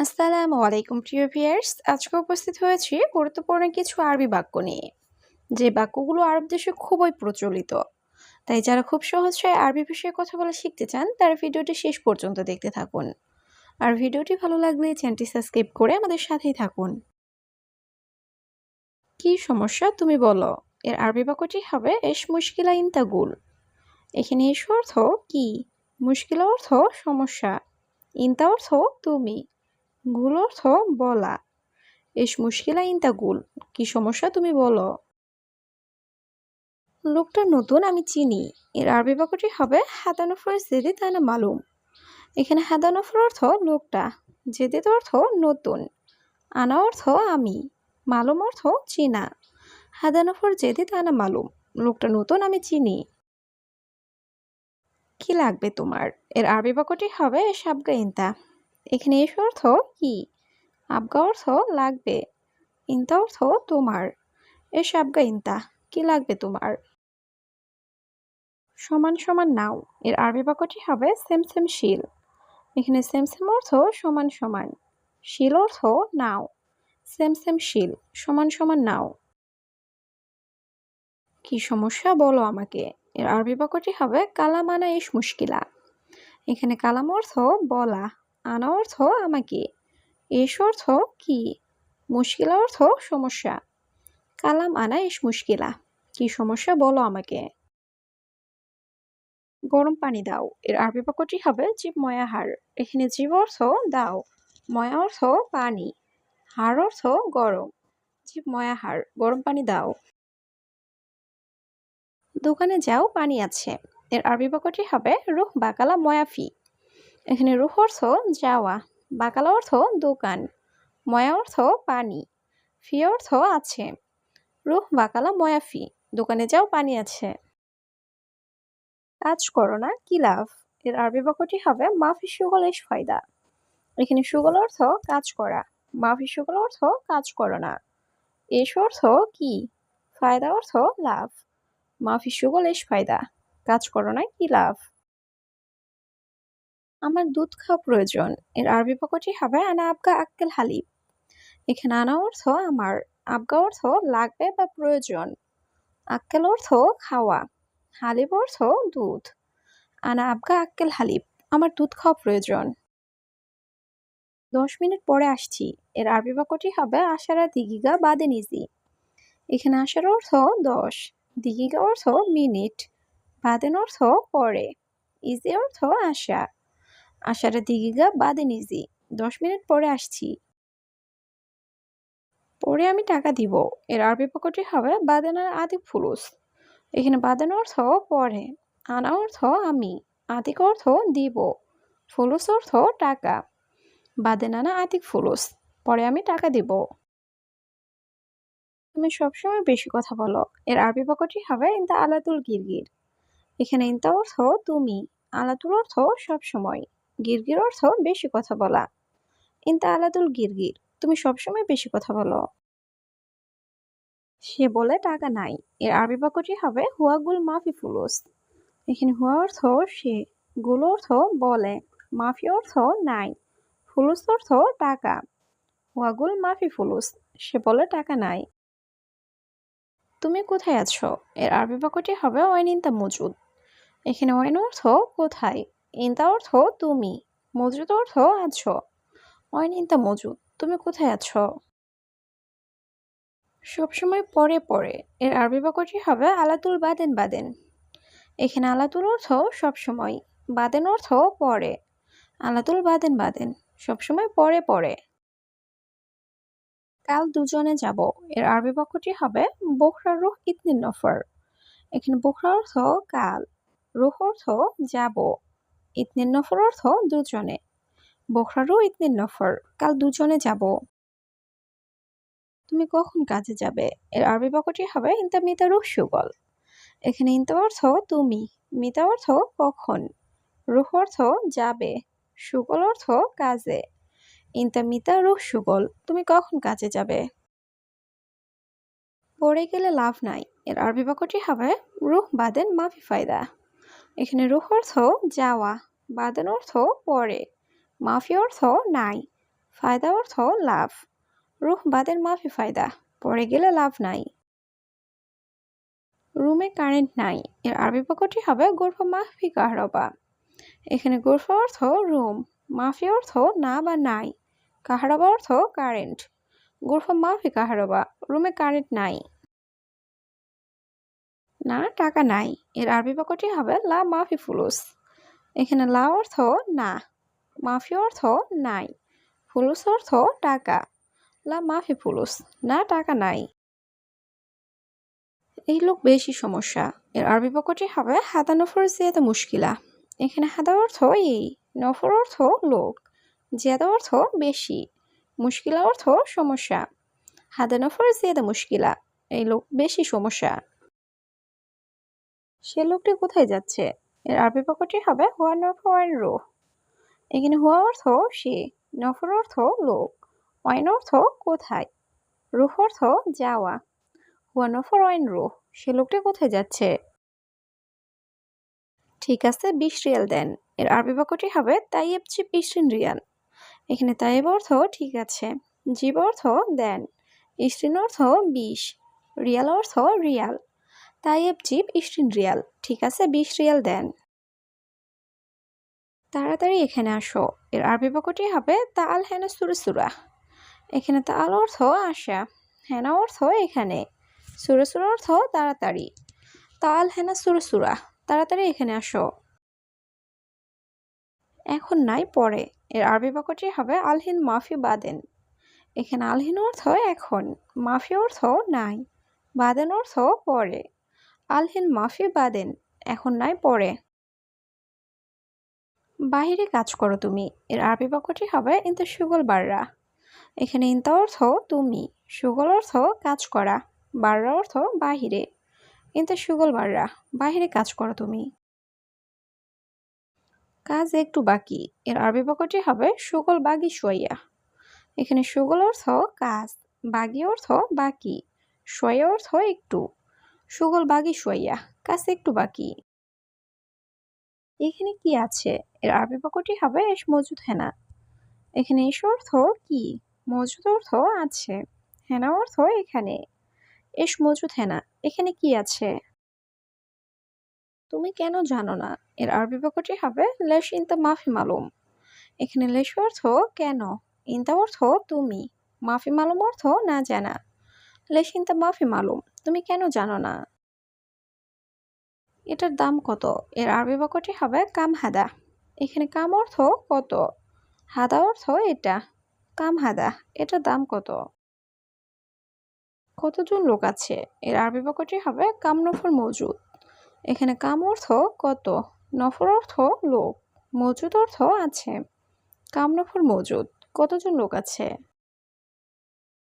আসসালামু আলাইকুম প্রিয় ভিউয়ার্স, আজকে উপস্থিত হয়েছি গুরুত্বপূর্ণ কিছু আরবি বাক্য নিয়ে, যে বাক্যগুলো আরব দেশে খুবই প্রচলিত। তাই যারা খুব সহজে আরবি বিষয়ে কথা বলা শিখতে চান তারা ভিডিওটি শেষ পর্যন্ত দেখতে থাকুন। আর ভিডিওটি ভালো লাগলে চ্যানেলটি সাবস্ক্রাইব করে আমাদের সাথেই থাকুন। কি সমস্যা তুমি বলো, এর আরবি বাক্যটি হবে এশ মুশকিলা ইনতাগুল। এখানে এশ অর্থ কি, মুশকিলা অর্থ সমস্যা, ইনতা অর্থ তুমি, গুল অর্থ বলা। এশ মুশকিলা ইনতাগুল, কি সমস্যা তুমি বলো। লোকটা নতুন আমি চিনি, এর আরবি বাক্যটি হবে হাদানফর জেদিদ আনা মালুম। এখানে হাদানফর অর্থ লোকটা, জেদিদ অর্থ নতুন, আনা অর্থ আমি, মালুম অর্থ চিনা। হাদানফর জেদিদ আনা মালুম, লোকটা নতুন আমি চিনি। কি লাগবে তোমার, এর আরবি বাক্যটি হবে এশ আবগা ইনতা। এখানে এশ অর্থ কি, আবগা অর্থ লাগবে, ইনতা অর্থ তোমার। এশ আবগা ইনতা, কি লাগবে তোমার। সমান সমান নাও, এর আরবি বাক্যটি হবে সেম সেম শিল। এখানে সেম সেম অর্থ সমান সমান, শিল অর্থ নাও। সেম সেম শিল, সমান সমান নাও। কি সমস্যা বলো আমাকে, এর আরবি বাক্যটি হবে কালাম আনা ইস মুশকিলা। এখানে কালাম অর্থ বলা, আনা অর্থ আমাকে, এস অর্থ কি, মুশকিলা অর্থ সমস্যা। কালাম আনা ইস মুশকিলা, কি সমস্যা বলো আমাকে। গরম পানি দাও, এর আরবি বাক্যটি হবে জিব ময়া হার। এখানে জিব অর্থ দাও, ময়া অর্থ পানি, হার অর্থ গরম। জিব ময়া হার, গরম পানি দাও। দোকানে যাও পানি আছে, এর আরবি বাক্যটি হবে রুহ বাকালা ময়াফি। এখানে রুহ অর্থ যাওয়া, বাকালা অর্থ দোকান, ময়া অর্থ পানি, ফি অর্থ আছে। রুহ বাকালা ময়াফি, দোকানে যাও পানি আছে। কাজ করো না কি লাভ, এর আরবি বাক্যটি হবে মাফি সুগল এস ফায়দা। এখানে সুগল অর্থ কাজ করা, মাফি সুগল অর্থ কাজ করো না, এস অর্থ কি, ফায়দা অর্থ লাভ। মাফি সুগল এস ফায়দা, কাজ করো না কি লাভ। আমার দুধ খাওয়া প্রয়োজন, এর আরবি বাক্যটি হবে আনা আবগা আক্কেল হালিব। এখানে আনা অর্থ আমার, আবগা অর্থ লাগবে বা প্রয়োজন, আক্কেল অর্থ খাওয়া, হালিব অর্থ দুধ। আনা আবগা আক্কেল হালিব, আমার দুধ খাওয়া প্রয়োজন। 10 মিনিট পরে আসছি, এর আরবি বাক্যটি হবে আশারা দিগিগা বাদে নিজি। এখানে আসার অর্থ 10, দিগিগা অর্থ মিনিট, বাদেন অর্থ পরে, ইজি অর্থ আসা। আশারা দিগিগা বাদে নিজি, 10 মিনিট পরে আসছি। পরে আমি টাকা দিব, এর আরবি বাক্যটি হবে বাদেনা আদিক ফুলুস। এখানে বাদেন অর্থ পরে, আনা অর্থ আমি, আদিক অর্থ দিব, ফুলুস অর্থ টাকা। বাদেনানা আতিক ফুলুস, পরে আমি টাকা দিব। তুমি সবসময় বেশি কথা বলো, এর আরবি বাক্যটি হবে ইনতা আলাতুল গিরগির। এখানে ইনতা অর্থ তুমি, আলাতুল অর্থ সবসময়, গিরগির অর্থ বেশি কথা বলা। ইনতা আলাতুল গিরগির, তুমি সবসময় বেশি কথা বলো। সে বলে টাকা নাই, এর আরবি বাক্যটি হবে হুয়াগুল মাফি ফুলুস। এখানে হুয়া অর্থ সে, গুল অর্থ বলে, মাফি অর্থ নাই, ফুলুস অর্থ টাকা। হুয়াগুল মাফি ফুলুস, সে বলে টাকা নাই। তুমি কোথায় আছো, এর আরবি বাক্যটি হবে ওয়াইন ইনতা মজুদ। এখানে ওয়াইন অর্থ কোথায়, ইনতা অর্থ তুমি, মজুদ অর্থ আছো। ওয়াইন ইনতা মজুদ, তুমি কোথায় আছো। সবসময় পরে পরে, এর আরবি বাক্যটি হবে আলাতুল বাদেন বাদেন। এখানে আলাতুল অর্থ সবসময়, বাদেন অর্থ পরে, আলাতুল বাদেন বাদেন, সবসময় পরে পরে। কাল দুজনে যাব, এর আরবি বাক্যটি হবে বোখরা রুহ ইতনিন নফর। এখানে বোখরা অর্থ কাল, রুহ অর্থ যাব, ইতনিন নফর অর্থ দুজনে। বোখরা রুহ ইতনিন নফর, কাল দুজনে যাব। তুমি কখন কাজে যাবে, এর আরবি বাক্যটি হবে ইনতা মিতা রুহ সুগল। এখানে ইনতা অর্থ তুমি, মিতা অর্থ কখন, রুহ অর্থ যাবে, সুগল অর্থ কাজে। ইনতা মিতা রুহ সুগল, তুমি কখন কাজে যাবে। পড়ে গেলে লাভ নাই, এর আরবি বাক্যটি হবে রুহ বাদেন মাফি ফায়দা। এখানে রুহ অর্থ যাওয়া, বাদেন অর্থ পরে, মাফি অর্থ নাই, ফায়দা অর্থ লাভ। রুহ বাদের মাফি ফায়দা, পড়ে গেলে লাভ নাই। রুমে কারেন্ট নাই, এর আরবি বাক্যটি হবে গোরফা মাফি কাহরবা। এখানে গোরফা অর্থ রুম, মাফি অর্থ না বা নাই, কাহরবা অর্থ কারেন্ট। গোরফা মাফি কাহরবা, রুমে কারেন্ট নাই। না টাকা নাই, এর আরবি বাক্যটি হবে লা মাফি ফুলুস। এখানে লা অর্থ না, মাফি অর্থ নাই, ফুলুস অর্থ টাকা। লা মাফি ফুলুস, না টাকা নাই। এই লোক বেশি সমস্যা, এর আরবি বাক্যটি হবে হাদা নফর জিয়াদা মুশকিলা। এখানে হাদা অর্থ এই, নফর অর্থ লোক, জিয়াদা অর্থ বেশি, মুশকিলা অর্থ সমস্যা। হাদা নফর জিয়াদা মুশকিলা, এই লোক বেশি সমস্যা। সে লোকটি কোথায় যাচ্ছে, এর আরবি বাক্যটি হবে হুয়া নফর ওয়াইন রুহ। এখানে হুয়া অর্থ সে, নফর অর্থ লোক, ওয়াইন অর্থ কোথায়, রুহ অর্থ যাওয়া। হুয়া নফর ওয়াইন রুহ, সে লোকটি কোথায় যাচ্ছে। ঠিক আছে 20 রিয়াল দেন, এর আরবি বাক্যটি হবে তাইয়েব জিব 20 রিয়াল। এখানে তাইয়েব অর্থ ঠিক আছে, জিব অর্থ দেন, 20 অর্থ 20, রিয়াল অর্থ রিয়াল। তাইয়েব জিব 20 রিয়াল, ঠিক আছে 20 রিয়াল দেন। তাড়াতাড়ি এখানে আসো, এর আরবি বাক্যটি হবে তাআল হেনা সুরা সুরা। এখানে তাআল অর্থ আসা, হেনা অর্থ এখানে, সুরা সুরা অর্থ তাড়াতাড়ি। তাআল হেনা সুরা সুরা, তাড়াতাড়ি এখানে আসো। এখন নাই পরে, এর আরবি বাক্যটি হবে আলহিন মাফি বাদেন। এখানে আলহিন অর্থ এখন, মাফি অর্থ নাই, বাদেন অর্থ পরে। আলহিন মাফি বাদেন, এখন নাই পরে। বাহিরে কাজ করো তুমি, এর আরবি বাক্যটি হবে ইনতা সুগল বাররা। এখানে ইনতা অর্থ তুমি, সুগল অর্থ কাজ করা, বাররা অর্থ বাহিরে। ইনতা সুগল বাররা, বাহিরে কাজ করো তুমি। কাজ একটু বাকি, এর আরবি বাক্যটি হবে সুগল বাগি সোয়া। এখানে সুগল অর্থ কাজ, বাগি অর্থ বাকি, সোয়া অর্থ একটু। সুগল বাগি সোয়া, কাজ একটু বাকি। এখানে কি আছে, এর আরবি বাক্যটি হবে এস মজুদ হেনা। এখানে এস অর্থ কি, মজুদ অর্থ আছে, হেনা অর্থ এখানে। এস মজুদ হেনা, এখানে কি আছে। তুমি কেন জানো না, এর আরবি বাক্যটি হবে লেশ ইনতা মাফি মালুম। এখানে লেশ অর্থ কেন, ইনতা অর্থ তুমি, মাফি মালুম অর্থ না জানা। লেশ ইনতা মাফি মালুম, তুমি কেন জানো না। এটার দাম কত, এর আরবি বাক্যটি হবে কাম হাদা। এখানে কাম অর্থ কত, হাদা অর্থ এটা, কাম হাদা, এটার দাম কত। কতজন লোক আছে, এর আরবি বাক্যটি হবে কাম নফর মজুদ। এখানে কাম অর্থ কত, নফর অর্থ লোক, মজুদ অর্থ আছে। কাম নফর মজুদ, কতজন লোক আছে।